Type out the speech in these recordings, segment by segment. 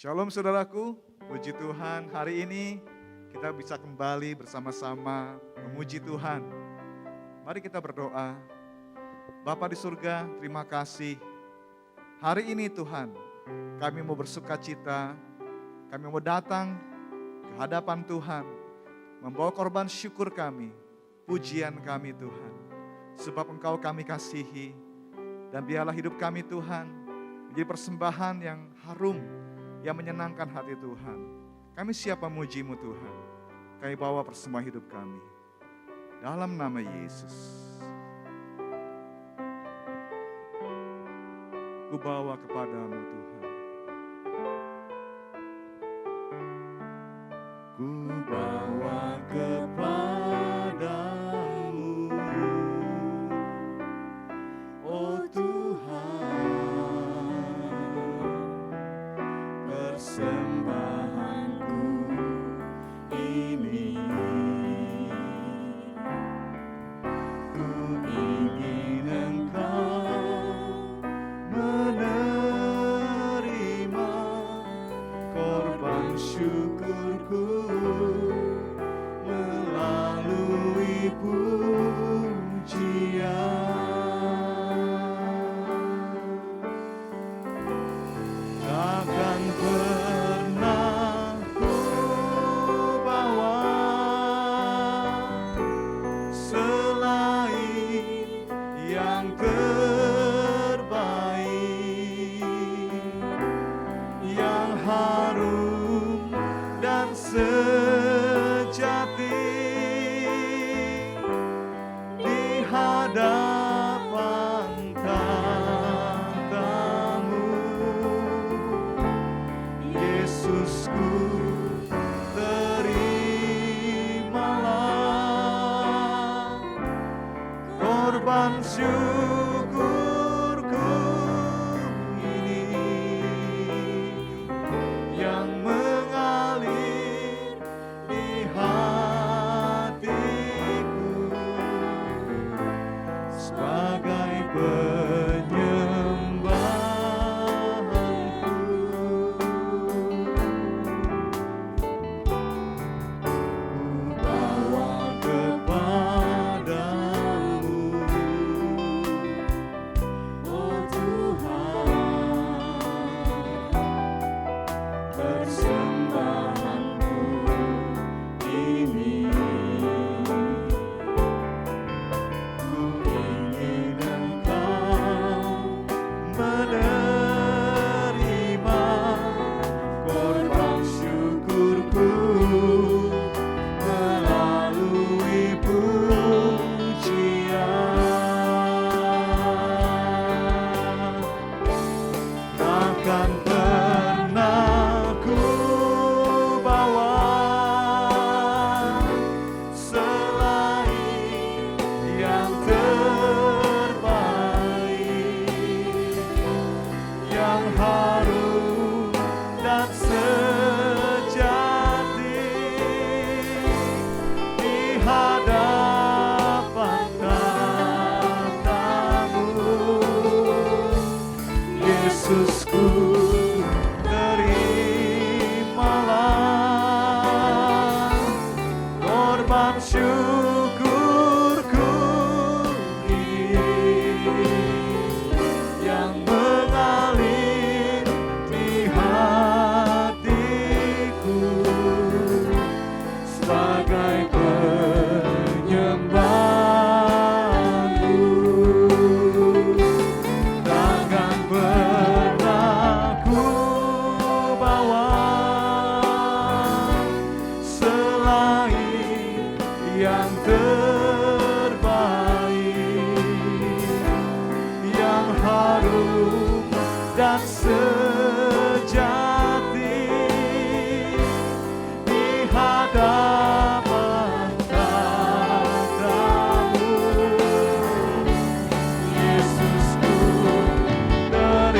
Shalom saudaraku, puji Tuhan hari ini kita bisa kembali bersama-sama memuji Tuhan. Mari kita berdoa. Bapa di surga, terima kasih. Hari ini Tuhan, kami mau bersuka cita, kami mau datang ke hadapan Tuhan, membawa korban syukur kami, pujian kami Tuhan. Sebab Engkau kami kasihi, dan biarlah hidup kami Tuhan menjadi persembahan yang harum, yang menyenangkan hati Tuhan. Kami siap memuji-Mu Tuhan. Kami bawa persembahan hidup kami. Dalam nama Yesus. Ku bawa kepadamu Tuhan. Ku bawa kepadamu, oh Tuhan, persembahanku ini. Ku ingin Engkau menerima korban syukurku melalui pujian. Takkan pernah ku bawa selain yang terbaik, yang harum dan sejati di hadapan tatamu. Yesusku, terimalah korban syukurku ini yang mengalir di hatiku sebagai penyembahanku. Ku bawa kepadamu, oh Tuhan, persembahanku ini. Ku ingin Engkau menerima korban syukurku melalui pujian. Takkan pernah ku bawa selain yang terbaik, yang harum dan sejati di hadapan tatamu. Yesusku, terimalah korban syukurku ini yang mengalir di hatiku sebagai penyembahanku. Takkan pernah ku bawa selain yang terbaik, yang harum dan sejati di hadapan tatamu. Yesusku, terimalah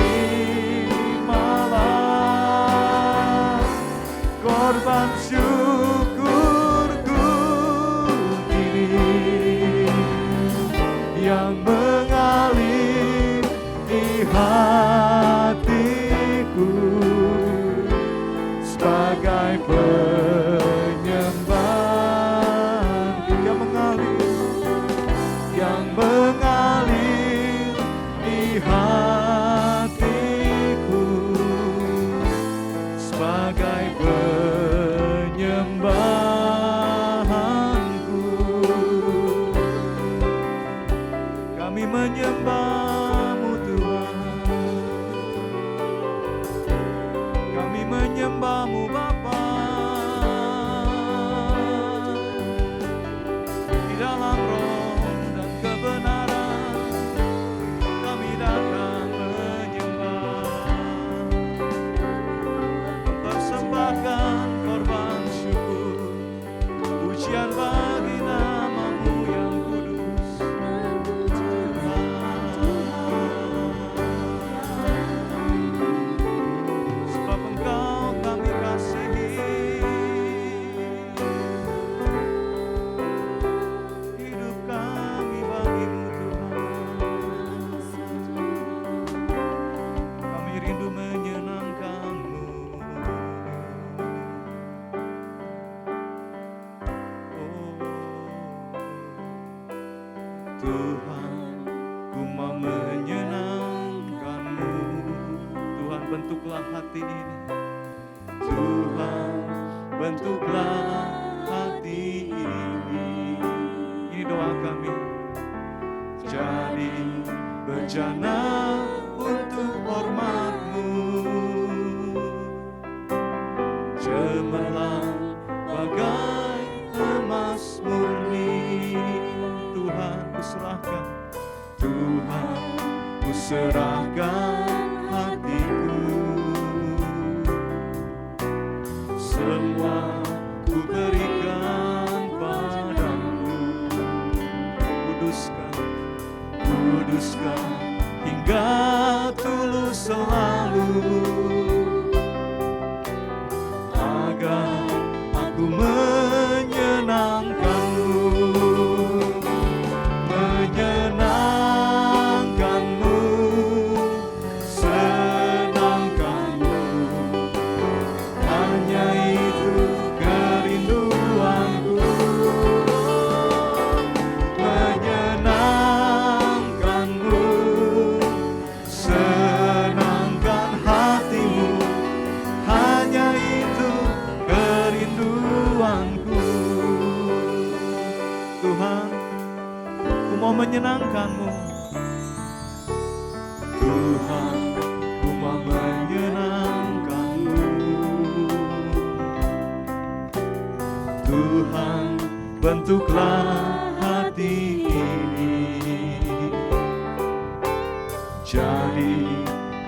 korban syukurku ini yang mengalir di hatiku Tuhan, ku mau menyenangkan-Mu. Tuhan, bentuklah hati ini. Tuhan, bentuklah hati ini. Ini doa kami. Jadi bejana untuk hormat-Mu, cemerlang bagai emas murni. Tuhan, ku serahkan. Tuhan, ku serahkan hatiku. Semua ku berikan padamu. Kuduskan hingga tulus selalu, agar aku menyenangkan-Mu, senangkan-Mu. Hanya itu kerinduanku. Senangkan hatimu, hanya itu kerinduanku. Tuhan, ku mau menyenangkan-Mu. Tuhan, ku mau menyenangkan-Mu. Tuhan, bentuklah hati ini. Jadi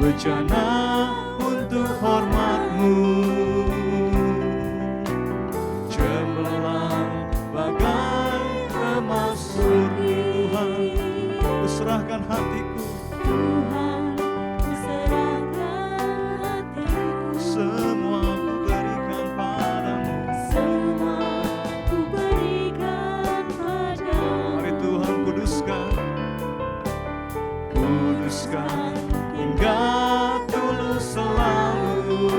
bejana untuk hormat-Mu, cemerlang bagai emas murni. Tuhan, ku serahkan hatiku. Tuhan, ku serahkan hatiku. Semua ku berikan padamu. Semua ku berikan padamu. Mari Tuhan, kuduskan hingga tulus selalu,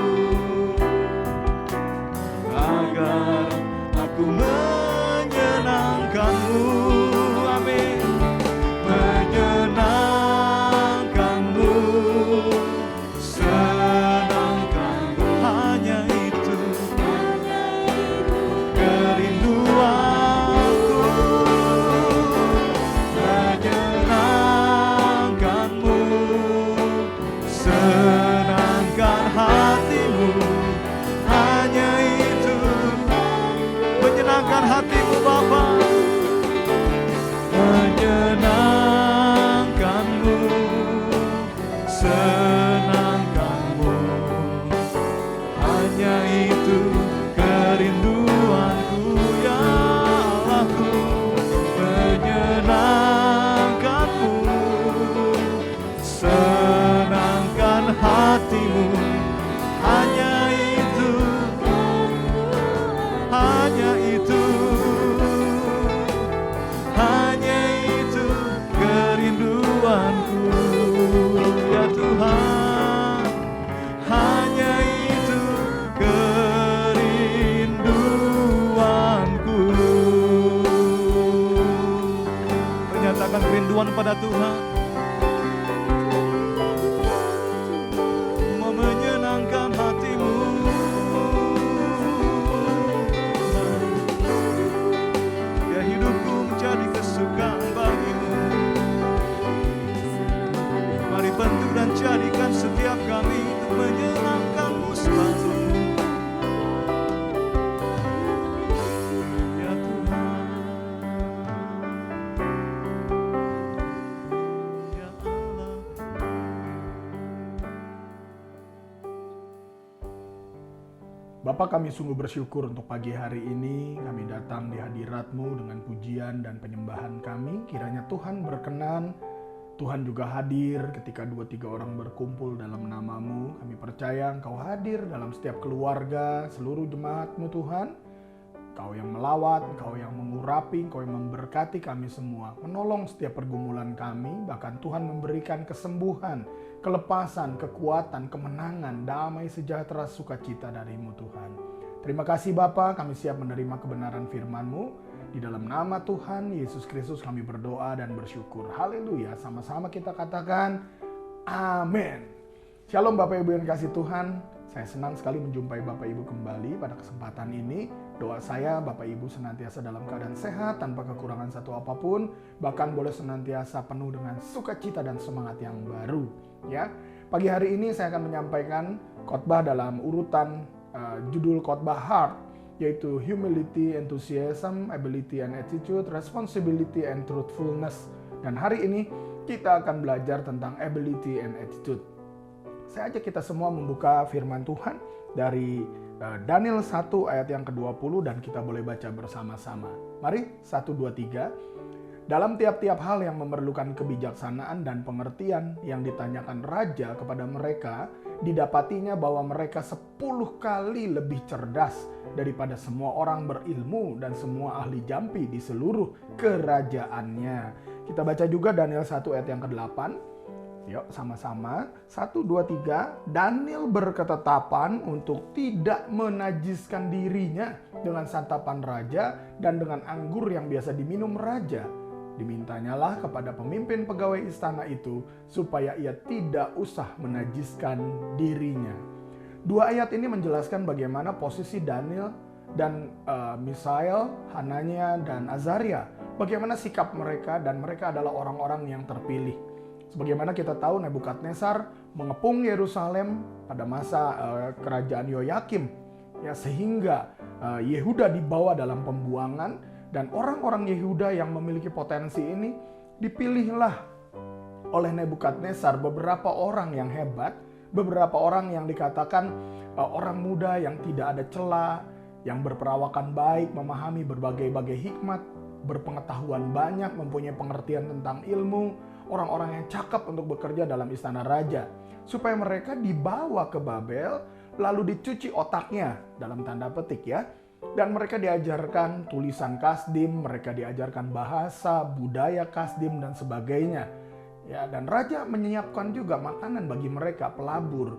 agar aku menyenangkan-Mu. Amin. Menyenangkan-Mu, senangkan-Mu. Hanya itu kerinduanku. Menyenangkan-Mu, senangkan hatimu. Hanya itu menyenangkan hatimu, Bapa. Menyenangkan-Mu, senangkan-Mu. Hanya itu kerinduanku, ya Allahku. Menyenangkan-Mu, senangkan hatimu. Hanya itu, hanya itu, hanya itu kerinduanku, ya Tuhan. Hanya itu kerinduanku. Menyatakan kerinduan pada Tuhan. Mau menyenangkan hatimu. Ya, hidupku menjadi kesukaan bagimu. Mari bantu dan jadikan setiap kami untuk menyenangkan-Mu selalu. Ya Tuhan, ya Allah. Bapa, kami sungguh bersyukur untuk pagi hari ini. Kami datang di hadirat-Mu dengan pujian dan penyembahan kami. Kiranya Tuhan berkenan, Tuhan juga hadir ketika 2-3 orang berkumpul dalam nama-Mu. Kami percaya Engkau hadir dalam setiap keluarga, seluruh jemaat-Mu Tuhan. Engkau yang melawat, Engkau yang mengurapi, Engkau yang memberkati kami semua. Menolong setiap pergumulan kami, bahkan Tuhan memberikan kesembuhan, kelepasan, kekuatan, kemenangan, damai, sejahtera, sukacita dari-Mu Tuhan. Terima kasih Bapa, kami siap menerima kebenaran firman-Mu. Di dalam nama Tuhan Yesus Kristus kami berdoa dan bersyukur. Haleluya. Sama-sama kita katakan amin. Shalom Bapak Ibu yang kasih Tuhan. Saya senang sekali menjumpai Bapak Ibu kembali pada kesempatan ini. Doa saya Bapak Ibu senantiasa dalam keadaan sehat tanpa kekurangan satu apapun, bahkan boleh senantiasa penuh dengan sukacita dan semangat yang baru. Ya, pagi hari ini saya akan menyampaikan khotbah dalam urutan judul khotbah HEART, yaitu Humility, Enthusiasm, Ability and Attitude, Responsibility and Truthfulness. Dan hari ini kita akan belajar tentang Ability and Attitude. Saya ajak kita semua membuka firman Tuhan dari Daniel 1 ayat yang ke-20 dan kita boleh baca bersama-sama. Mari, 1, 2, 3. Dalam tiap-tiap hal yang memerlukan kebijaksanaan dan pengertian yang ditanyakan raja kepada mereka, didapatinya bahwa mereka 10 kali lebih cerdas daripada semua orang berilmu dan semua ahli jampi di seluruh kerajaannya. Kita baca juga Daniel 1 ayat yang ke-8. Yuk sama-sama, 1, 2, 3. Daniel berketetapan untuk tidak menajiskan dirinya dengan santapan raja dan dengan anggur yang biasa diminum raja. Dimintanyalah kepada pemimpin pegawai istana itu supaya ia tidak usah menajiskan dirinya. Dua ayat ini menjelaskan bagaimana posisi Daniel dan Misael, Hananya, dan Azaria. Bagaimana sikap mereka, dan mereka adalah orang-orang yang terpilih. Sebagaimana kita tahu, Nebukadnezar mengepung Yerusalem pada masa kerajaan Yoyakim, ya, sehingga Yehuda dibawa dalam pembuangan, dan orang-orang Yehuda yang memiliki potensi ini dipilihlah oleh Nebukadnezar beberapa orang yang hebat, beberapa orang yang dikatakan orang muda yang tidak ada cela, yang berperawakan baik, memahami berbagai-bagai hikmat, berpengetahuan banyak, mempunyai pengertian tentang ilmu, orang-orang yang cakap untuk bekerja dalam istana raja, supaya mereka dibawa ke Babel, lalu dicuci otaknya, dalam tanda petik ya, dan mereka diajarkan tulisan Kasdim, mereka diajarkan bahasa, budaya Kasdim, dan sebagainya. Ya, dan raja menyiapkan juga makanan bagi mereka, pelabur,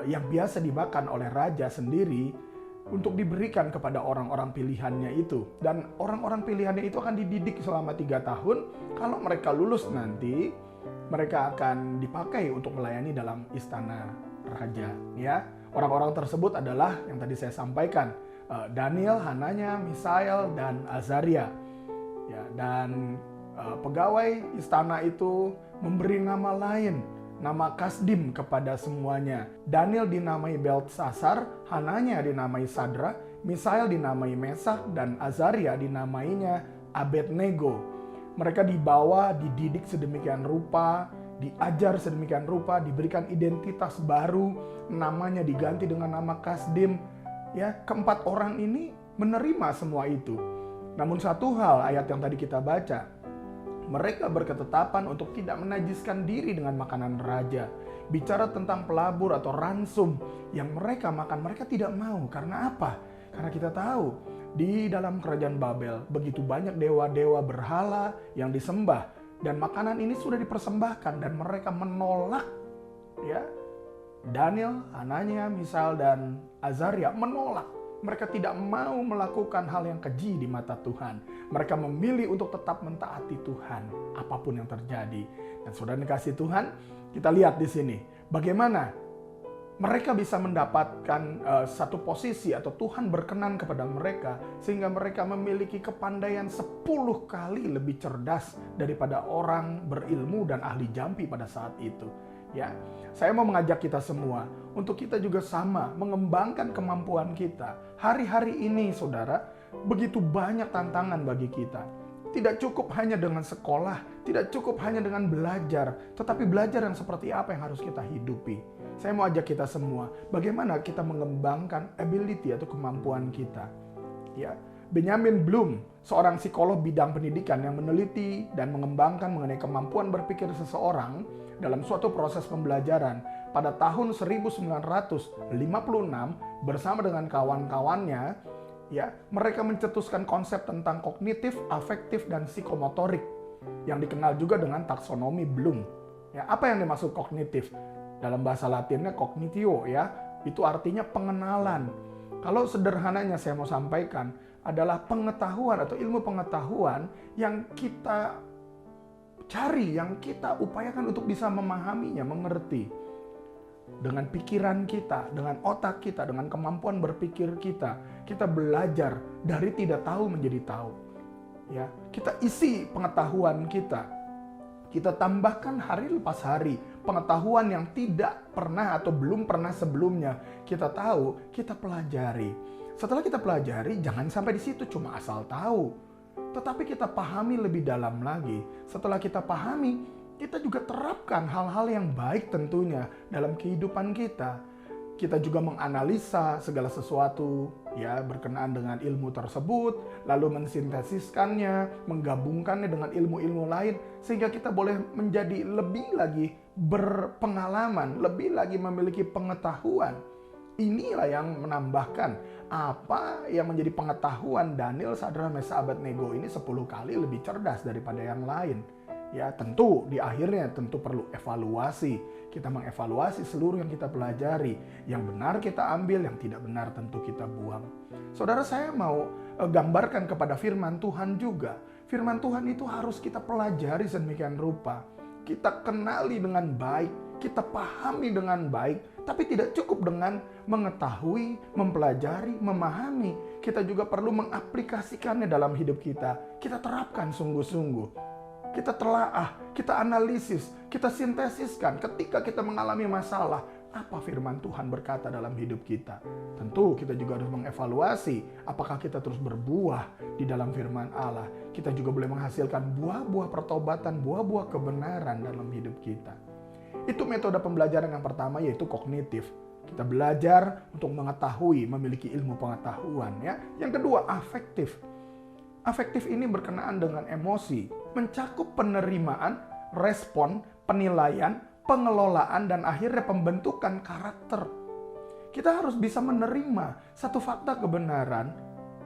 yang biasa dimakan oleh raja sendiri, untuk diberikan kepada orang-orang pilihannya itu. Dan orang-orang pilihannya itu akan dididik selama 3 tahun. Kalau mereka lulus nanti, mereka akan dipakai untuk melayani dalam istana raja. Ya, orang-orang tersebut adalah yang tadi saya sampaikan, Daniel, Hananya, Misael, dan Azaria. Ya, dan pegawai istana itu memberi nama lain, nama Kasdim kepada semuanya. Daniel dinamai Beltsasar, Hananya dinamai Sadra, Misael dinamai Mesak, dan Azaria dinamainya Abednego. Mereka dibawa, dididik sedemikian rupa, diajar sedemikian rupa, diberikan identitas baru, namanya diganti dengan nama Kasdim. Ya, keempat orang ini menerima semua itu. Namun satu hal, ayat yang tadi kita baca, mereka berketetapan untuk tidak menajiskan diri dengan makanan raja. Bicara tentang pelabur atau ransum yang mereka makan, mereka tidak mau. Karena apa? Karena kita tahu di dalam kerajaan Babel begitu banyak dewa-dewa berhala yang disembah, dan makanan ini sudah dipersembahkan dan mereka menolak. Ya, Daniel, Hananya, Misael, dan Azaria menolak. Mereka tidak mau melakukan hal yang keji di mata Tuhan. Mereka memilih untuk tetap mentaati Tuhan, apapun yang terjadi. Dan saudara dikasih Tuhan, kita lihat di sini bagaimana mereka bisa mendapatkan satu posisi atau Tuhan berkenan kepada mereka sehingga mereka memiliki kepandaian 10 kali lebih cerdas daripada orang berilmu dan ahli jampi pada saat itu. Ya, saya mau mengajak kita semua untuk kita juga sama mengembangkan kemampuan kita. Hari-hari ini, saudara, begitu banyak tantangan bagi kita. Tidak cukup hanya dengan sekolah, tidak cukup hanya dengan belajar, tetapi belajar yang seperti apa yang harus kita hidupi. Saya mau ajak kita semua, bagaimana kita mengembangkan ability atau kemampuan kita. Ya, Benjamin Bloom, seorang psikolog bidang pendidikan yang meneliti dan mengembangkan mengenai kemampuan berpikir seseorang dalam suatu proses pembelajaran pada tahun 1956 bersama dengan kawan-kawannya, ya, mereka mencetuskan konsep tentang kognitif, afektif, dan psikomotorik yang dikenal juga dengan taksonomi Bloom. Ya, apa yang dimaksud kognitif? Dalam bahasa Latinnya cognitio, ya, itu artinya pengenalan. Kalau sederhananya saya mau sampaikan, adalah pengetahuan atau ilmu pengetahuan yang kita cari, yang kita upayakan untuk bisa memahaminya, mengerti. Dengan pikiran kita, dengan otak kita, dengan kemampuan berpikir kita belajar dari tidak tahu menjadi tahu. Ya, kita isi pengetahuan kita tambahkan hari lepas hari pengetahuan yang tidak pernah atau belum pernah sebelumnya kita tahu, kita pelajari. Setelah kita pelajari, jangan sampai di situ cuma asal tahu, tetapi kita pahami lebih dalam lagi. Setelah kita pahami, kita juga terapkan hal-hal yang baik tentunya dalam kehidupan kita. Kita juga menganalisa segala sesuatu ya berkenaan dengan ilmu tersebut, lalu mensintesiskannya, menggabungkannya dengan ilmu-ilmu lain sehingga kita boleh menjadi lebih lagi berpengalaman, lebih lagi memiliki pengetahuan. Inilah yang menambahkan apa yang menjadi pengetahuan Daniel, Sadrak, Mesak, Abednego ini 10 kali lebih cerdas daripada yang lain. Ya, tentu di akhirnya tentu perlu evaluasi. Kita mengevaluasi seluruh yang kita pelajari. Yang benar kita ambil, yang tidak benar tentu kita buang. Saudara, saya mau gambarkan kepada firman Tuhan juga. Firman Tuhan itu harus kita pelajari sedemikian rupa. Kita kenali dengan baik, kita pahami dengan baik, tapi tidak cukup dengan mengetahui, mempelajari, memahami. Kita juga perlu mengaplikasikannya dalam hidup kita. Kita terapkan sungguh-sungguh. Kita telaah, kita analisis, kita sintesiskan ketika kita mengalami masalah. Apa firman Tuhan berkata dalam hidup kita? Tentu kita juga harus mengevaluasi apakah kita terus berbuah di dalam firman Allah. Kita juga boleh menghasilkan buah-buah pertobatan, buah-buah kebenaran dalam hidup kita. Itu metode pembelajaran yang pertama, yaitu kognitif. Kita belajar untuk mengetahui, memiliki ilmu pengetahuan. Ya. Yang kedua, afektif. Afektif ini berkenaan dengan emosi, mencakup penerimaan, respon, penilaian, pengelolaan, dan akhirnya pembentukan karakter. Kita harus bisa menerima satu fakta kebenaran,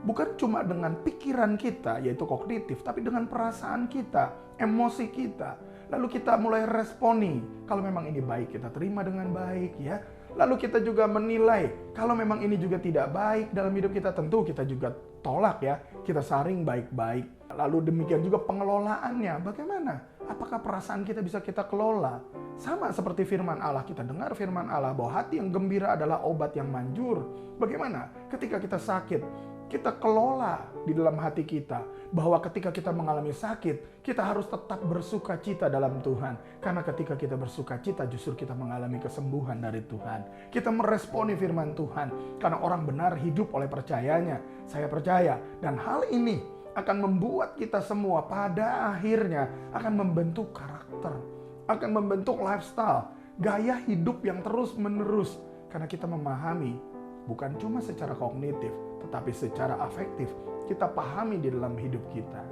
bukan cuma dengan pikiran kita, yaitu kognitif, tapi dengan perasaan kita, emosi kita. Lalu kita mulai responi, kalau memang ini baik, kita terima dengan baik, ya. Lalu kita juga menilai, kalau memang ini juga tidak baik dalam hidup kita, tentu kita juga tolak ya, kita saring baik-baik. Lalu demikian juga pengelolaannya, bagaimana? Apakah perasaan kita bisa kita kelola? Sama seperti firman Allah, kita dengar firman Allah bahwa hati yang gembira adalah obat yang manjur. Bagaimana? Ketika kita sakit, kita kelola di dalam hati kita bahwa ketika kita mengalami sakit, kita harus tetap bersuka cita dalam Tuhan. Karena ketika kita bersuka cita, justru kita mengalami kesembuhan dari Tuhan. Kita meresponi firman Tuhan, karena orang benar hidup oleh percayanya. Saya percaya, dan hal ini akan membuat kita semua pada akhirnya akan membentuk karakter, akan membentuk lifestyle, gaya hidup yang terus menerus. Karena kita memahami, bukan cuma secara kognitif, tetapi secara afektif, kita pahami di dalam hidup kita.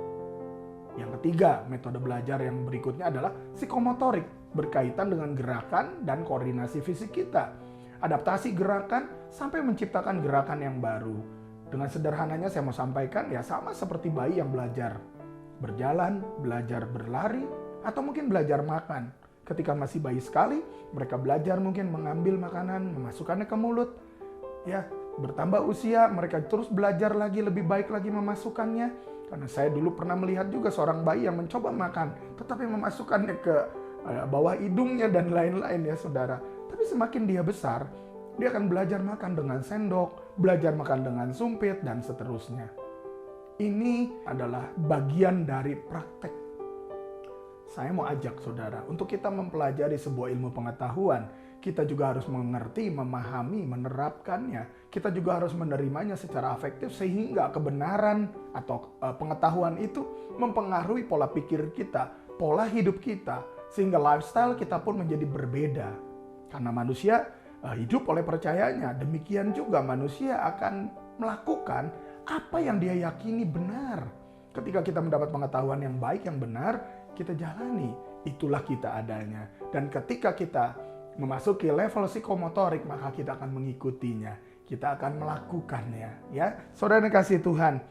Yang ketiga, metode belajar yang berikutnya adalah psikomotorik, berkaitan dengan gerakan dan koordinasi fisik kita. Adaptasi gerakan sampai menciptakan gerakan yang baru. Dengan sederhananya saya mau sampaikan, ya sama seperti bayi yang belajar berjalan, belajar berlari, atau mungkin belajar makan. Ketika masih bayi sekali, mereka belajar mungkin mengambil makanan, memasukkannya ke mulut. Ya, bertambah usia, mereka terus belajar lagi, lebih baik lagi memasukkannya. Karena saya dulu pernah melihat juga seorang bayi yang mencoba makan, tetapi memasukkannya ke bawah hidungnya dan lain-lain ya saudara. Tapi semakin dia besar, dia akan belajar makan dengan sendok, belajar makan dengan sumpit, dan seterusnya. Ini adalah bagian dari praktek. Saya mau ajak saudara, untuk kita mempelajari sebuah ilmu pengetahuan, kita juga harus mengerti, memahami, menerapkannya. Kita juga harus menerimanya secara afektif sehingga kebenaran atau pengetahuan itu mempengaruhi pola pikir kita, pola hidup kita, sehingga lifestyle kita pun menjadi berbeda. Karena manusia hidup oleh percayanya, demikian juga manusia akan melakukan apa yang dia yakini benar. Ketika kita mendapat pengetahuan yang baik, yang benar, kita jalani. Itulah kita adanya. Dan ketika kita memasuki level psikomotorik, maka kita akan mengikutinya. Kita akan melakukannya. Ya, saudara yang kasih Tuhan,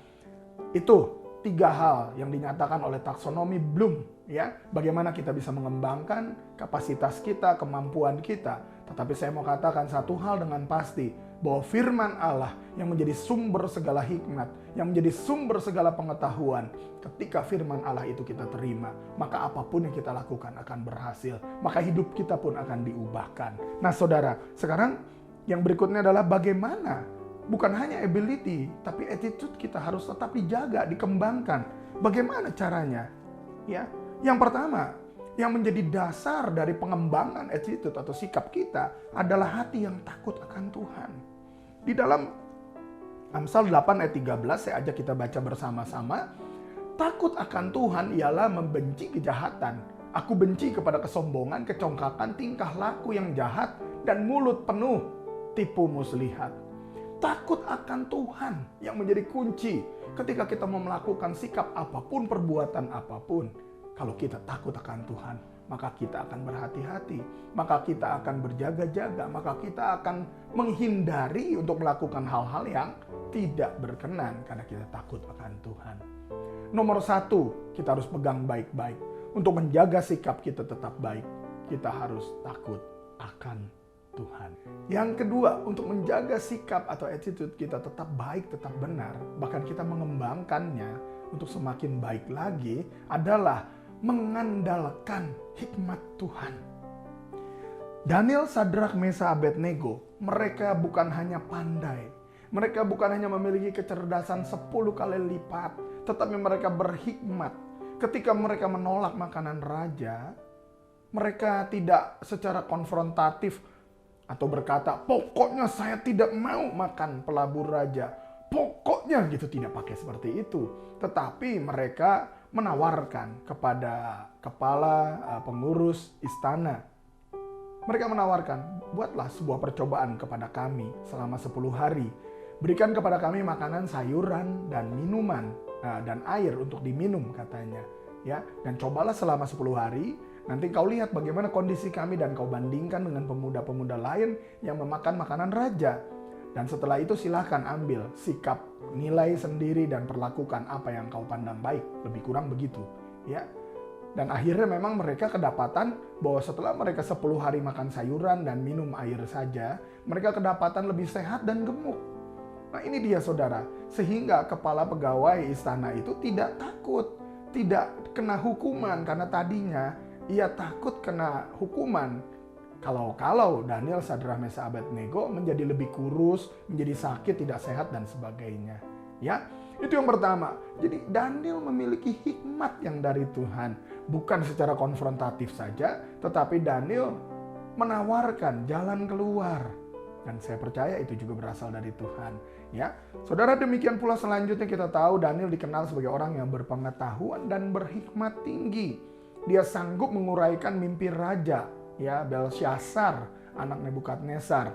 itu 3 hal yang dinyatakan oleh taksonomi Bloom. Ya, bagaimana kita bisa mengembangkan kapasitas kita, kemampuan kita. Tetapi saya mau katakan satu hal dengan pasti, bahwa firman Allah yang menjadi sumber segala hikmat, yang menjadi sumber segala pengetahuan, ketika firman Allah itu kita terima, maka apapun yang kita lakukan akan berhasil, maka hidup kita pun akan diubahkan. Nah saudara, sekarang yang berikutnya adalah bagaimana, bukan hanya ability, tapi attitude kita harus tetap dijaga, dikembangkan. Bagaimana caranya? Ya, yang pertama, yang menjadi dasar dari pengembangan attitude atau sikap kita adalah hati yang takut akan Tuhan. Di dalam Amsal 8 ayat 13, saya ajak kita baca bersama-sama. Takut akan Tuhan ialah membenci kejahatan. Aku benci kepada kesombongan, kecongkakan, tingkah laku yang jahat, dan mulut penuh tipu muslihat. Takut akan Tuhan yang menjadi kunci ketika kita mau melakukan sikap apapun, perbuatan apapun. Kalau kita takut akan Tuhan, maka kita akan berhati-hati, maka kita akan berjaga-jaga, maka kita akan menghindari untuk melakukan hal-hal yang tidak berkenan karena kita takut akan Tuhan. Nomor satu, kita harus pegang baik-baik. Untuk menjaga sikap kita tetap baik, kita harus takut akan Tuhan. Yang kedua, untuk menjaga sikap atau attitude kita tetap baik, tetap benar, bahkan kita mengembangkannya untuk semakin baik lagi adalah mengandalkan hikmat Tuhan. Daniel, Sadrak, Mesa, Abednego, mereka bukan hanya pandai, mereka bukan hanya memiliki kecerdasan 10 kali lipat, tetapi mereka berhikmat. Ketika mereka menolak makanan raja, mereka tidak secara konfrontatif atau berkata, pokoknya saya tidak mau makan pelabur raja. Pokoknya gitu, tidak pakai seperti itu. Tetapi mereka menawarkan kepada kepala pengurus istana. Mereka menawarkan, buatlah sebuah percobaan kepada kami selama 10 hari. Berikan kepada kami makanan, sayuran, dan minuman, dan air untuk diminum katanya. Ya, dan cobalah selama 10 hari, nanti kau lihat bagaimana kondisi kami dan kau bandingkan dengan pemuda-pemuda lain yang memakan makanan raja. Dan setelah itu silahkan ambil sikap, nilai sendiri dan perlakukan apa yang kau pandang baik. Lebih kurang begitu. Ya. Dan akhirnya memang mereka kedapatan bahwa setelah mereka 10 hari makan sayuran dan minum air saja, mereka kedapatan lebih sehat dan gemuk. Nah ini dia saudara, sehingga kepala pegawai istana itu tidak takut, tidak kena hukuman karena tadinya ia takut kena hukuman. Kalau Daniel, Sadrak, Mesa, Abednego menjadi lebih kurus, menjadi sakit, tidak sehat dan sebagainya. Ya, itu yang pertama. Jadi Daniel memiliki hikmat yang dari Tuhan, bukan secara konfrontatif saja, tetapi Daniel menawarkan jalan keluar. Dan saya percaya itu juga berasal dari Tuhan. Ya, saudara, demikian pula selanjutnya kita tahu Daniel dikenal sebagai orang yang berpengetahuan dan berhikmat tinggi. Dia sanggup menguraikan mimpi raja. Ya, Belsyazar, anak Nebukadnezar.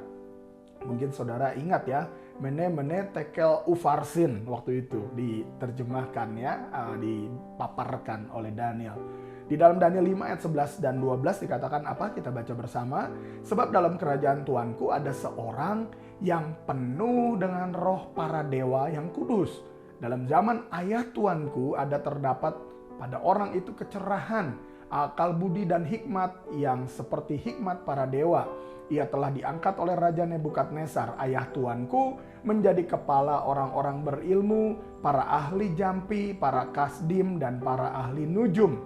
Mungkin saudara ingat ya, Mene Tekel Ufarsin waktu itu diterjemahkan ya, dipaparkan oleh Daniel. Di dalam Daniel 5 ayat 11 dan 12 dikatakan apa? Kita baca bersama. Sebab dalam kerajaan Tuanku ada seorang yang penuh dengan roh para dewa yang kudus. Dalam zaman ayah Tuanku ada terdapat pada orang itu kecerahan, akal budi dan hikmat yang seperti hikmat para dewa. Ia telah diangkat oleh Raja Nebukadnezar, ayah Tuanku, menjadi kepala orang-orang berilmu, para ahli jampi, para kasdim, dan para ahli nujum.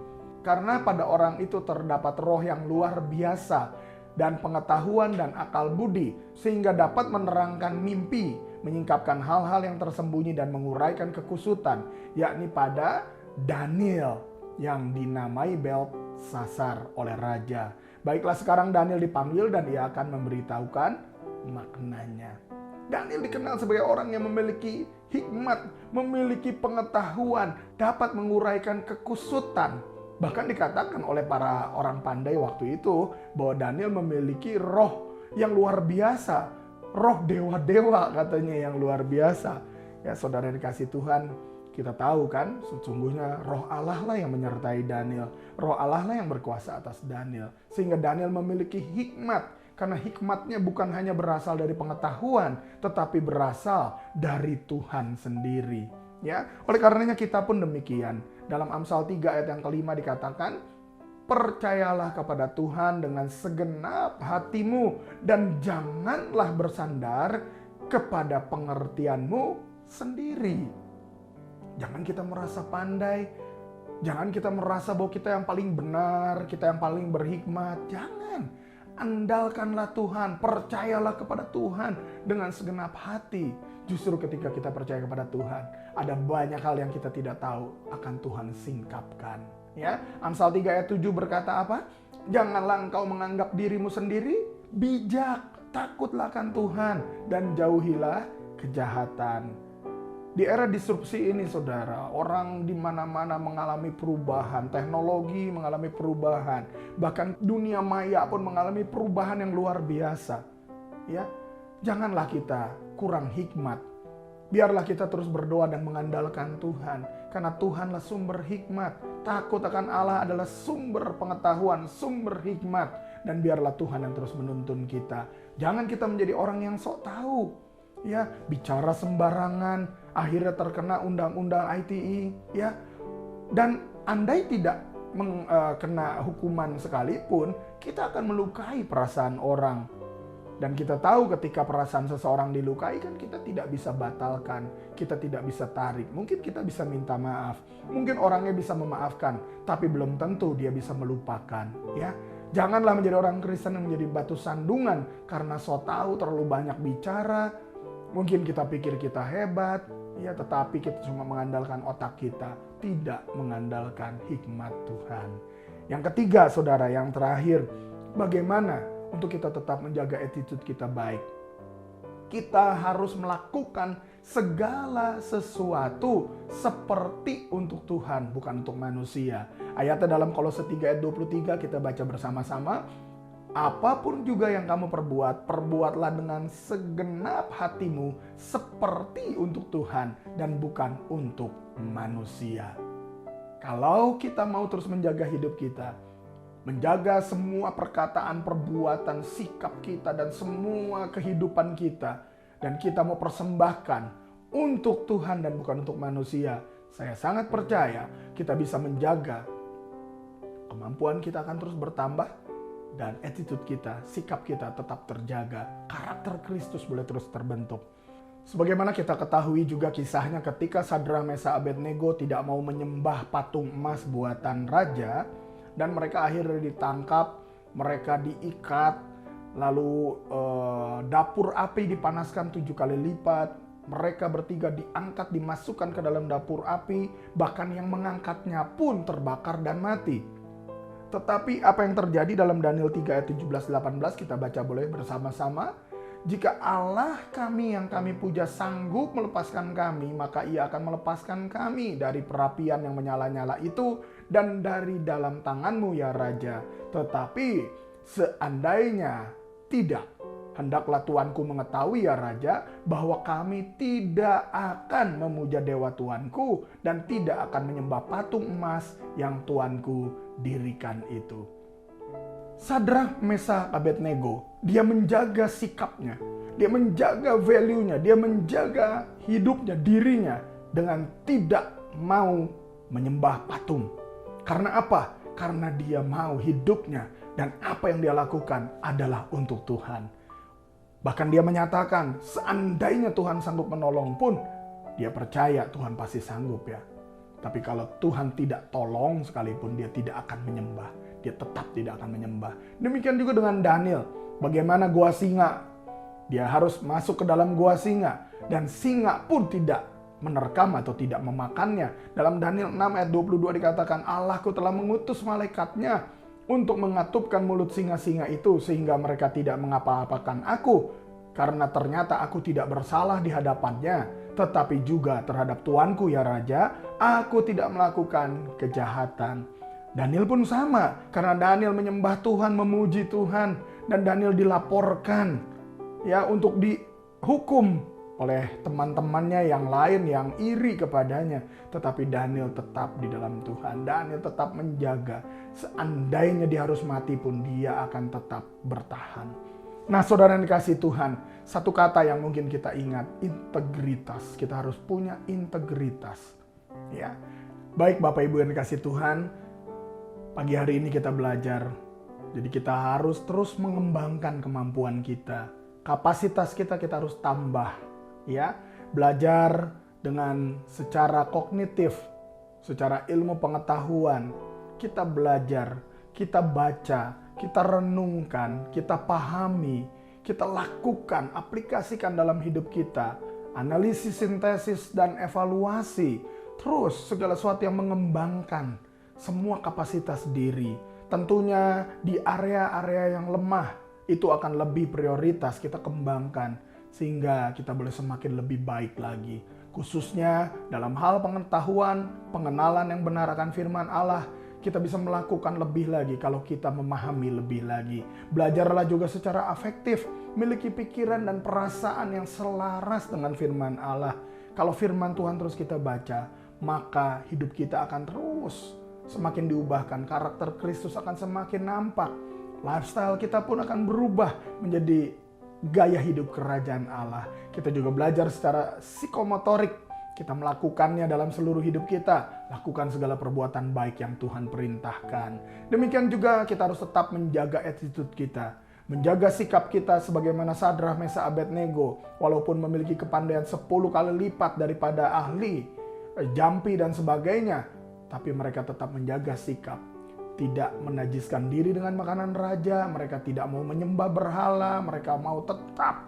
Karena pada orang itu terdapat roh yang luar biasa, dan pengetahuan dan akal budi, sehingga dapat menerangkan mimpi, menyingkapkan hal-hal yang tersembunyi dan menguraikan kekusutan, yakni pada Daniel, yang dinamai Belsyazar oleh raja. Baiklah, sekarang Daniel dipanggil dan ia akan memberitahukan maknanya. Daniel dikenal sebagai orang yang memiliki hikmat, memiliki pengetahuan, dapat menguraikan kekusutan. Bahkan dikatakan oleh para orang pandai waktu itu bahwa Daniel memiliki roh yang luar biasa. Roh dewa-dewa katanya yang luar biasa. Ya saudara dikasih Tuhan, kita tahu kan sesungguhnya roh Allah lah yang menyertai Daniel. Roh Allah lah yang berkuasa atas Daniel. Sehingga Daniel memiliki hikmat. Karena hikmatnya bukan hanya berasal dari pengetahuan, tetapi berasal dari Tuhan sendiri. Ya, oleh karenanya kita pun demikian. Dalam Amsal 3 ayat yang kelima dikatakan, percayalah kepada Tuhan dengan segenap hatimu dan janganlah bersandar kepada pengertianmu sendiri. Jangan kita merasa pandai, jangan kita merasa bahwa kita yang paling benar, kita yang paling berhikmat. Jangan. Andalkanlah Tuhan, percayalah kepada Tuhan dengan segenap hati. Justru ketika kita percaya kepada Tuhan, ada banyak hal yang kita tidak tahu akan Tuhan singkapkan. Ya, Amsal 3 ayat 7 berkata apa? Janganlah engkau menganggap dirimu sendiri bijak, takutlah akan Tuhan dan jauhilah kejahatan. Di era disrupsi ini saudara, orang di mana-mana mengalami perubahan, teknologi mengalami perubahan, bahkan dunia maya pun mengalami perubahan yang luar biasa. Ya, janganlah kita kurang hikmat. Biarlah kita terus berdoa dan mengandalkan Tuhan, karena Tuhanlah sumber hikmat. Takut akan Allah adalah sumber pengetahuan, sumber hikmat, dan biarlah Tuhan yang terus menuntun kita. Jangan kita menjadi orang yang sok tahu, ya, bicara sembarangan, akhirnya terkena undang-undang ITE, ya. Dan andai tidak kena hukuman sekalipun, kita akan melukai perasaan orang. Dan kita tahu ketika perasaan seseorang dilukai kan kita tidak bisa batalkan, kita tidak bisa tarik. Mungkin kita bisa minta maaf, mungkin orangnya bisa memaafkan, tapi belum tentu dia bisa melupakan, ya. Janganlah menjadi orang Kristen yang menjadi batu sandungan karena so tahu, terlalu banyak bicara. Mungkin kita pikir kita hebat, ya, tetapi kita cuma mengandalkan otak kita, tidak mengandalkan hikmat Tuhan. Yang ketiga, saudara, yang terakhir, bagaimana untuk kita tetap menjaga attitude kita baik? Kita harus melakukan segala sesuatu seperti untuk Tuhan, bukan untuk manusia. Ayatnya dalam Kolose 3 ayat 23 kita baca bersama-sama. Apapun juga yang kamu perbuat, perbuatlah dengan segenap hatimu seperti untuk Tuhan dan bukan untuk manusia. Kalau kita mau terus menjaga hidup kita, menjaga semua perkataan, perbuatan, sikap kita, dan semua kehidupan kita, dan kita mau persembahkan untuk Tuhan dan bukan untuk manusia, saya sangat percaya kita bisa menjaga kemampuan kita akan terus bertambah, dan attitude kita, sikap kita tetap terjaga. Karakter Kristus boleh terus terbentuk. Sebagaimana kita ketahui juga kisahnya ketika Sadrak, Mesak, Abednego tidak mau menyembah patung emas buatan raja, dan mereka akhirnya ditangkap, mereka diikat, lalu dapur api dipanaskan 7 kali lipat, mereka bertiga diangkat, dimasukkan ke dalam dapur api, bahkan yang mengangkatnya pun terbakar dan mati. Tetapi apa yang terjadi dalam Daniel 3 ayat 17-18 kita baca boleh bersama-sama. Jika Allah kami yang kami puja sanggup melepaskan kami, maka ia akan melepaskan kami dari perapian yang menyala-nyala itu dan dari dalam tanganmu ya Raja. Tetapi seandainya tidak, hendaklah tuanku mengetahui ya Raja, bahwa kami tidak akan memuja dewa tuanku dan tidak akan menyembah patung emas yang tuanku dirikan itu. Sadrak, Mesak, Abednego, dia menjaga sikapnya, dia menjaga value-nya, dia menjaga hidupnya, dirinya dengan tidak mau menyembah patung. Karena apa? Karena dia mau hidupnya dan apa yang dia lakukan adalah untuk Tuhan. Bahkan dia menyatakan, seandainya Tuhan sanggup menolong pun, dia percaya Tuhan pasti sanggup ya. Tapi kalau Tuhan tidak tolong sekalipun, dia tidak akan menyembah. Dia tetap tidak akan menyembah. Demikian juga dengan Daniel. Bagaimana gua singa? Dia harus masuk ke dalam gua singa. Dan singa pun tidak menerkam atau tidak memakannya. Dalam Daniel 6 ayat 22 dikatakan, Allahku telah mengutus malaikatnya untuk mengatupkan mulut singa-singa itu sehingga mereka tidak mengapa-apakan aku. Karena ternyata aku tidak bersalah di hadapannya, tetapi juga terhadap tuanku ya Raja, aku tidak melakukan kejahatan. Daniel pun sama, karena Daniel menyembah Tuhan, memuji Tuhan, dan Daniel dilaporkan ya untuk dihukum oleh teman-temannya yang lain yang iri kepadanya. Tetapi Daniel tetap di dalam Tuhan, Daniel tetap menjaga. Seandainya dia harus mati pun dia akan tetap bertahan. Nah saudara yang dikasihi Tuhan, satu kata yang mungkin kita ingat, integritas. Kita harus punya integritas. Ya, baik Bapak Ibu yang dikasihi Tuhan, pagi hari ini kita belajar. Jadi kita harus terus mengembangkan kemampuan kita. Kapasitas kita harus tambah, ya. Belajar dengan secara kognitif, secara ilmu pengetahuan. Kita belajar, kita baca, kita renungkan, kita pahami, kita lakukan, aplikasikan dalam hidup kita. Analisis, sintesis, dan evaluasi. Terus segala sesuatu yang mengembangkan semua kapasitas diri. Tentunya di area-area yang lemah itu akan lebih prioritas kita kembangkan sehingga kita boleh semakin lebih baik lagi. Khususnya dalam hal pengetahuan, pengenalan yang benar akan firman Allah, kita bisa melakukan lebih lagi kalau kita memahami lebih lagi. Belajarlah juga secara afektif, miliki pikiran dan perasaan yang selaras dengan firman Allah. Kalau firman Tuhan terus kita baca, maka hidup kita akan terus semakin diubahkan. Karakter Kristus akan semakin nampak. Lifestyle kita pun akan berubah menjadi gaya hidup kerajaan Allah. Kita juga belajar secara psikomotorik. Kita melakukannya dalam seluruh hidup kita. Lakukan segala perbuatan baik yang Tuhan perintahkan. Demikian juga kita harus tetap menjaga attitude kita. Menjaga sikap kita sebagaimana Sadrah, Mesakh, Abednego. Walaupun memiliki kepandaian 10 kali lipat daripada ahli, jampi dan sebagainya. Tapi mereka tetap menjaga sikap. Tidak menajiskan diri dengan makanan raja. Mereka tidak mau menyembah berhala. Mereka mau tetap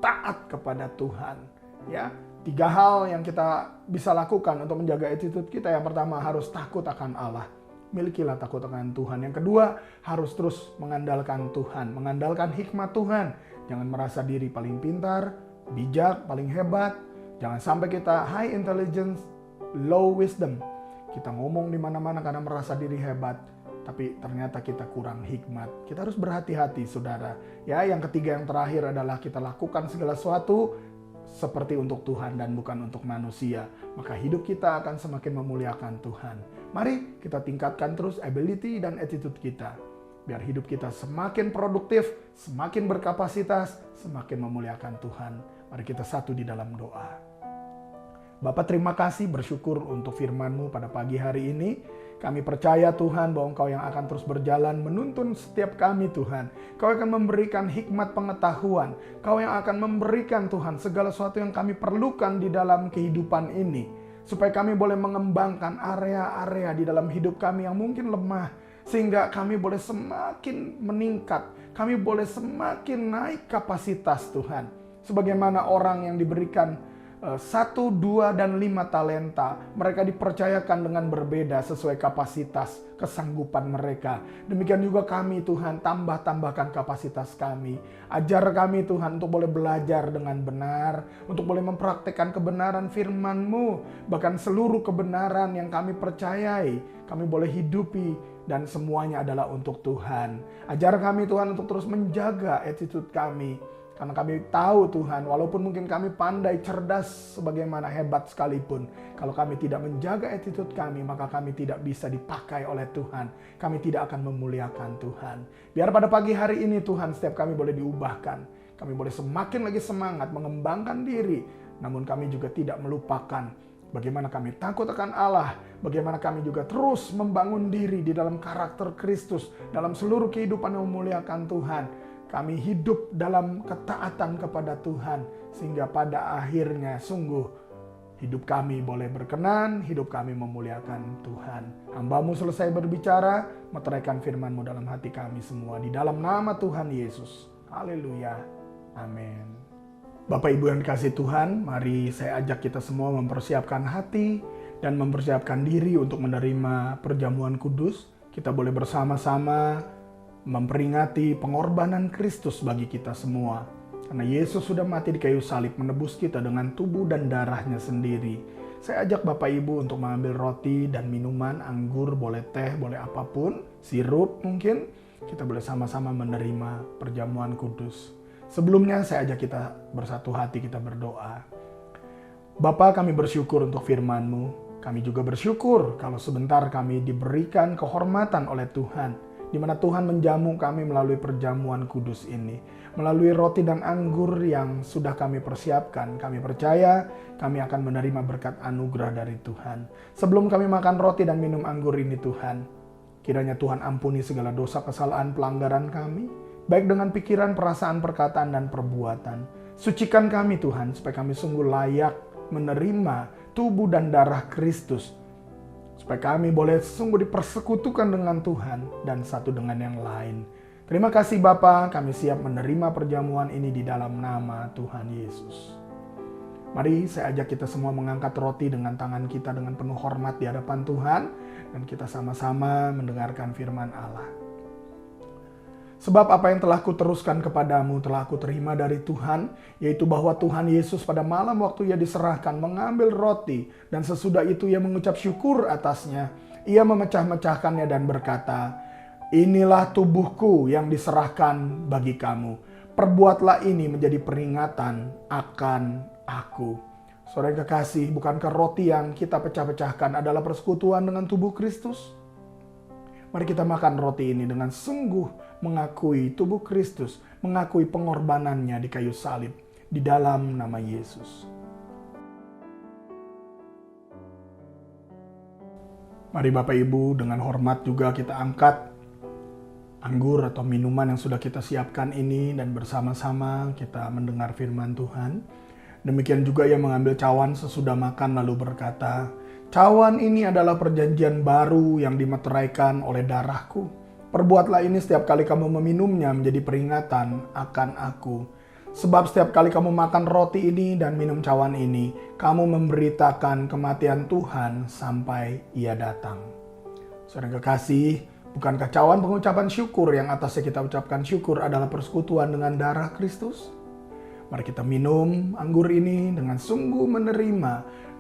taat kepada Tuhan. Ya, 3 hal yang kita bisa lakukan untuk menjaga attitude kita. Yang pertama, harus takut akan Allah. Milikilah takut akan Tuhan. Yang kedua, harus terus mengandalkan Tuhan. Mengandalkan hikmat Tuhan. Jangan merasa diri paling pintar, bijak, paling hebat. Jangan sampai kita high intelligence, low wisdom. Kita ngomong di mana-mana karena merasa diri hebat. Tapi ternyata kita kurang hikmat. Kita harus berhati-hati, saudara. Ya, yang ketiga, yang terakhir adalah kita lakukan segala sesuatu seperti untuk Tuhan dan bukan untuk manusia. Maka hidup kita akan semakin memuliakan Tuhan. Mari kita tingkatkan terus ability dan attitude kita. Biar hidup kita semakin produktif, semakin berkapasitas, semakin memuliakan Tuhan. Mari kita satu di dalam doa. Bapa, terima kasih, bersyukur untuk firman-Mu pada pagi hari ini. Kami percaya Tuhan bahwa Engkau yang akan terus berjalan menuntun setiap kami Tuhan. Kau akan memberikan hikmat pengetahuan. Kau yang akan memberikan Tuhan segala sesuatu yang kami perlukan di dalam kehidupan ini. Supaya kami boleh mengembangkan area-area di dalam hidup kami yang mungkin lemah. Sehingga kami boleh semakin meningkat. Kami boleh semakin naik kapasitas Tuhan. Sebagaimana orang yang diberikan 1, 2, dan 5 talenta. Mereka dipercayakan dengan berbeda sesuai kapasitas, kesanggupan mereka. Demikian juga kami Tuhan, tambahkan kapasitas kami. Ajar kami Tuhan untuk boleh belajar dengan benar, untuk boleh mempraktekkan kebenaran firman-Mu. Bahkan seluruh kebenaran yang kami percayai, kami boleh hidupi dan semuanya adalah untuk Tuhan. Ajar kami Tuhan untuk terus menjaga attitude kami. Karena kami tahu Tuhan, walaupun mungkin kami pandai, cerdas, sebagaimana hebat sekalipun, kalau kami tidak menjaga attitude kami, maka kami tidak bisa dipakai oleh Tuhan. Kami tidak akan memuliakan Tuhan. Biar pada pagi hari ini Tuhan, setiap kami boleh diubahkan. Kami boleh semakin lagi semangat mengembangkan diri. Namun kami juga tidak melupakan bagaimana kami takut akan Allah. Bagaimana kami juga terus membangun diri di dalam karakter Kristus. Dalam seluruh kehidupan yang memuliakan Tuhan. Kami hidup dalam ketaatan kepada Tuhan. Sehingga pada akhirnya sungguh hidup kami boleh berkenan. Hidup kami memuliakan Tuhan. Hamba-Mu selesai berbicara. Meteraikan firman-Mu dalam hati kami semua. Di dalam nama Tuhan Yesus. Haleluya. Amin. Bapak Ibu yang dikasihi Tuhan. Mari saya ajak kita semua mempersiapkan hati. Dan mempersiapkan diri untuk menerima perjamuan kudus. Kita boleh bersama-sama memperingati pengorbanan Kristus bagi kita semua. Karena Yesus sudah mati di kayu salib menebus kita dengan tubuh dan darahnya sendiri. Saya ajak Bapak Ibu untuk mengambil roti dan minuman, anggur, boleh teh, boleh apapun, sirup mungkin. Kita boleh sama-sama menerima perjamuan kudus. Sebelumnya saya ajak kita bersatu hati, kita berdoa. Bapa, kami bersyukur untuk firman-Mu. Kami juga bersyukur kalau sebentar kami diberikan kehormatan oleh Tuhan. Di mana Tuhan menjamu kami melalui perjamuan kudus ini. Melalui roti dan anggur yang sudah kami persiapkan. Kami percaya kami akan menerima berkat anugerah dari Tuhan. Sebelum kami makan roti dan minum anggur ini Tuhan. Kiranya Tuhan ampuni segala dosa kesalahan pelanggaran kami. baik dengan pikiran, perasaan, perkataan, dan perbuatan. Sucikan kami Tuhan, supaya kami sungguh layak menerima tubuh dan darah Kristus, supaya kami boleh sungguh dipersekutukan dengan Tuhan dan satu dengan yang lain. Terima kasih Bapa, kami siap menerima perjamuan ini di dalam nama Tuhan Yesus. Mari saya ajak kita semua mengangkat roti dengan tangan kita dengan penuh hormat di hadapan Tuhan, dan kita sama-sama mendengarkan firman Allah. Sebab apa yang telah kuteruskan kepadamu telah aku terima dari Tuhan, yaitu bahwa Tuhan Yesus pada malam waktu ia diserahkan mengambil roti, dan sesudah itu ia mengucap syukur atasnya. Ia memecah-mecahkannya dan berkata, "Inilah tubuhku yang diserahkan bagi kamu. Perbuatlah ini menjadi peringatan akan aku." Saudara yang kekasih, bukankah roti yang kita pecah-pecahkan adalah persekutuan dengan tubuh Kristus? Mari kita makan roti ini dengan sungguh mengakui tubuh Kristus, mengakui pengorbanannya di kayu salib di dalam nama Yesus. Mari Bapak Ibu, dengan hormat juga kita angkat anggur atau minuman yang sudah kita siapkan ini, dan bersama-sama kita mendengar firman Tuhan. Demikian juga ia mengambil cawan sesudah makan lalu berkata, "Cawan ini adalah perjanjian baru yang dimeteraikan oleh darahku. Perbuatlah ini setiap kali kamu meminumnya menjadi peringatan akan aku. Sebab setiap kali kamu makan roti ini dan minum cawan ini, kamu memberitakan kematian Tuhan sampai ia datang." Saudara yang kekasih, bukankah cawan pengucapan syukur yang atasnya kita ucapkan syukur adalah persekutuan dengan darah Kristus? Mari kita minum anggur ini dengan sungguh menerima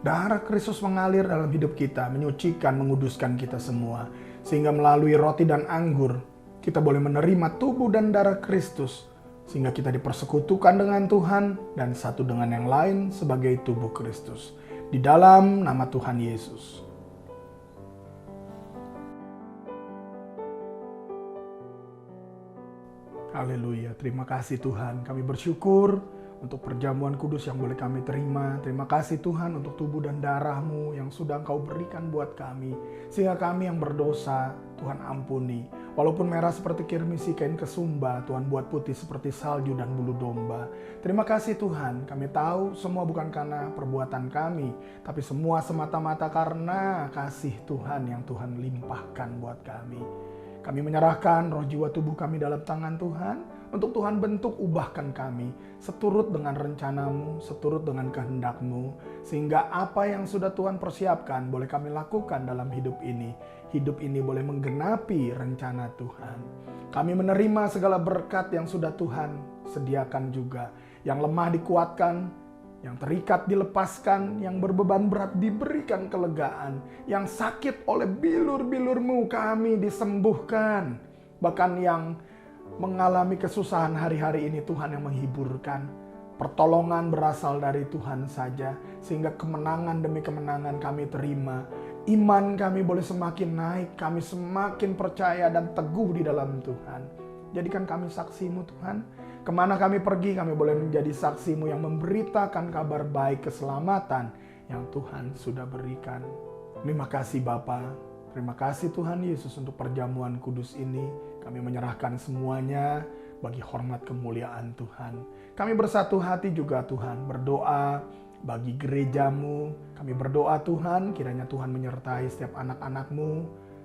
darah Kristus mengalir dalam hidup kita, menyucikan, menguduskan kita semua. Sehingga melalui roti dan anggur, kita boleh menerima tubuh dan darah Kristus. Sehingga kita dipersekutukan dengan Tuhan dan satu dengan yang lain sebagai tubuh Kristus. Di dalam nama Tuhan Yesus. Haleluya, terima kasih Tuhan. Kami bersyukur untuk perjamuan kudus yang boleh kami terima. Terima kasih Tuhan untuk tubuh dan darah-Mu yang sudah Engkau berikan buat kami. Sehingga kami yang berdosa, Tuhan ampuni. Walaupun merah seperti kirmisi kain kesumba, Tuhan buat putih seperti salju dan bulu domba. Terima kasih Tuhan, kami tahu semua bukan karena perbuatan kami, tapi semua semata-mata karena kasih Tuhan yang Tuhan limpahkan buat kami. Kami menyerahkan roh jiwa tubuh kami dalam tangan Tuhan, untuk Tuhan bentuk ubahkan kami, seturut dengan rencana-Mu, seturut dengan kehendak-Mu, sehingga apa yang sudah Tuhan persiapkan boleh kami lakukan dalam hidup ini. Hidup ini boleh menggenapi rencana Tuhan. Kami menerima segala berkat yang sudah Tuhan sediakan juga. Yang lemah dikuatkan, yang terikat dilepaskan, yang berbeban berat diberikan kelegaan, yang sakit oleh bilur-bilur-Mu kami disembuhkan. Bahkan yang mengalami kesusahan hari-hari ini Tuhan yang menghiburkan. Pertolongan berasal dari Tuhan saja, sehingga kemenangan demi kemenangan kami terima. Iman kami boleh semakin naik, kami semakin percaya dan teguh di dalam Tuhan. Jadikan kami saksi-Mu Tuhan. Kemana kami pergi, kami boleh menjadi saksi-Mu yang memberitakan kabar baik keselamatan yang Tuhan sudah berikan. Terima kasih Bapa. Terima kasih Tuhan Yesus untuk perjamuan kudus ini. Kami menyerahkan semuanya bagi hormat kemuliaan Tuhan. Kami bersatu hati juga Tuhan berdoa bagi gereja-Mu. Kami berdoa Tuhan, kiranya Tuhan menyertai setiap anak-anak-Mu,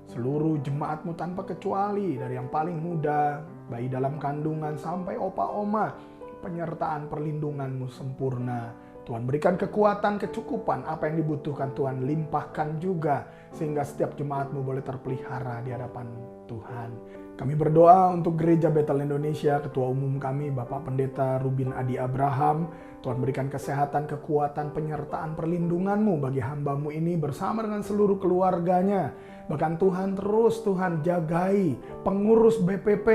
seluruh jemaat-Mu tanpa kecuali, dari yang paling muda, bayi dalam kandungan sampai opa-oma. Penyertaan perlindungan-Mu sempurna. Tuhan berikan kekuatan, kecukupan, apa yang dibutuhkan Tuhan limpahkan juga, sehingga setiap jemaat-Mu boleh terpelihara di hadapan Tuhan. Kami berdoa untuk Gereja Betel Indonesia, Ketua Umum kami Bapak Pendeta Rubin Adi Abraham. Tuhan berikan kesehatan, kekuatan, penyertaan, perlindungan-Mu bagi hamba-Mu ini bersama dengan seluruh keluarganya. Bahkan Tuhan terus jagai pengurus BPP,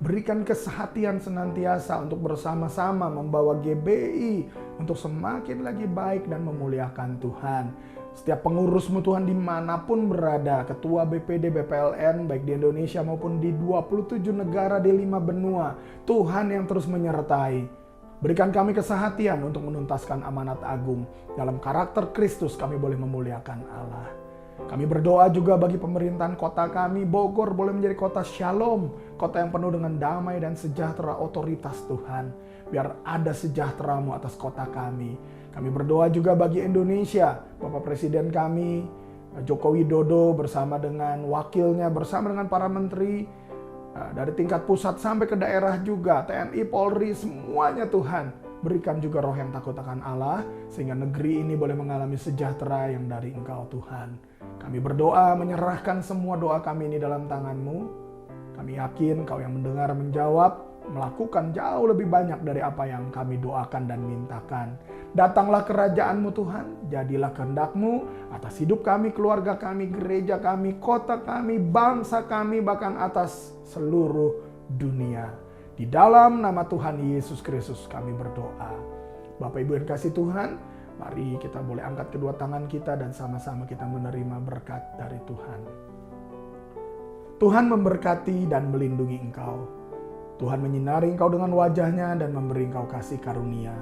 berikan kesehatian senantiasa untuk bersama-sama membawa GBI untuk semakin lagi baik dan memuliakan Tuhan. Setiap pengurus-Mu Tuhan dimanapun berada, ketua BPD, BPLN, baik di Indonesia maupun di 27 negara di 5 benua, Tuhan yang terus menyertai. Berikan kami kesehatan untuk menuntaskan amanat agung. Dalam karakter Kristus kami boleh memuliakan Allah. Kami berdoa juga bagi pemerintahan kota kami, Bogor boleh menjadi kota shalom, kota yang penuh dengan damai dan sejahtera otoritas Tuhan. Biar ada sejahtera-Mu atas kota kami. Kami berdoa juga bagi Indonesia, Bapak Presiden kami, Joko Widodo bersama dengan wakilnya, bersama dengan para menteri, dari tingkat pusat sampai ke daerah juga, TNI, Polri, semuanya Tuhan. Berikan juga roh yang takut akan Allah, sehingga negeri ini boleh mengalami sejahtera yang dari Engkau Tuhan. Kami berdoa menyerahkan semua doa kami ini dalam tangan-Mu. Kami yakin Kau yang mendengar menjawab, melakukan jauh lebih banyak dari apa yang kami doakan dan mintakan. Datanglah kerajaan-Mu Tuhan, jadilah kehendak-Mu atas hidup kami, keluarga kami, gereja kami, kota kami, bangsa kami, bahkan atas seluruh dunia. Di dalam nama Tuhan Yesus Kristus kami berdoa. Bapak Ibu yang kasih Tuhan, mari kita boleh angkat kedua tangan kita dan sama-sama kita menerima berkat dari Tuhan. Tuhan memberkati dan melindungi engkau. Tuhan menyinari engkau dengan wajah-Nya dan memberi engkau kasih karunia.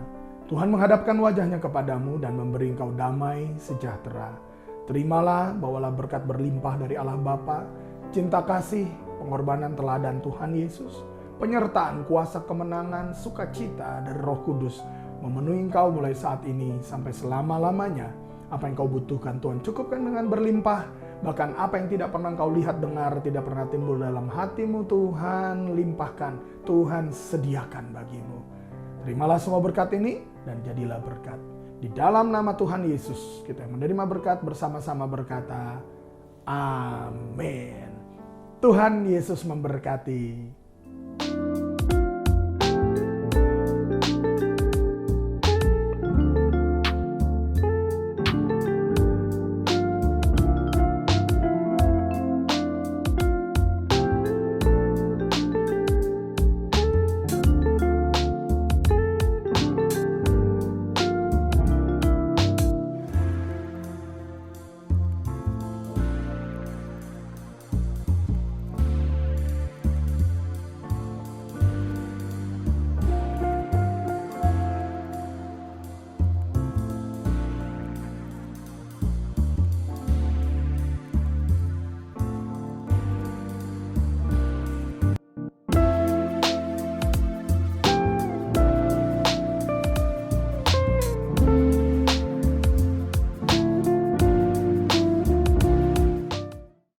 Tuhan menghadapkan wajah-Nya kepadamu dan memberi engkau damai sejahtera. Terimalah, bawalah berkat berlimpah dari Allah Bapa, cinta kasih, pengorbanan teladan Tuhan Yesus, penyertaan kuasa kemenangan, sukacita dari Roh Kudus memenuhi engkau mulai saat ini sampai selama-lamanya. Apa yang kau butuhkan Tuhan cukupkan dengan berlimpah. Bahkan apa yang tidak pernah kau lihat, dengar, tidak pernah timbul dalam hatimu, Tuhan limpahkan, Tuhan sediakan bagimu. Terimalah semua berkat ini dan jadilah berkat. Di dalam nama Tuhan Yesus kita menerima berkat bersama-sama berkata, amin. Tuhan Yesus memberkati.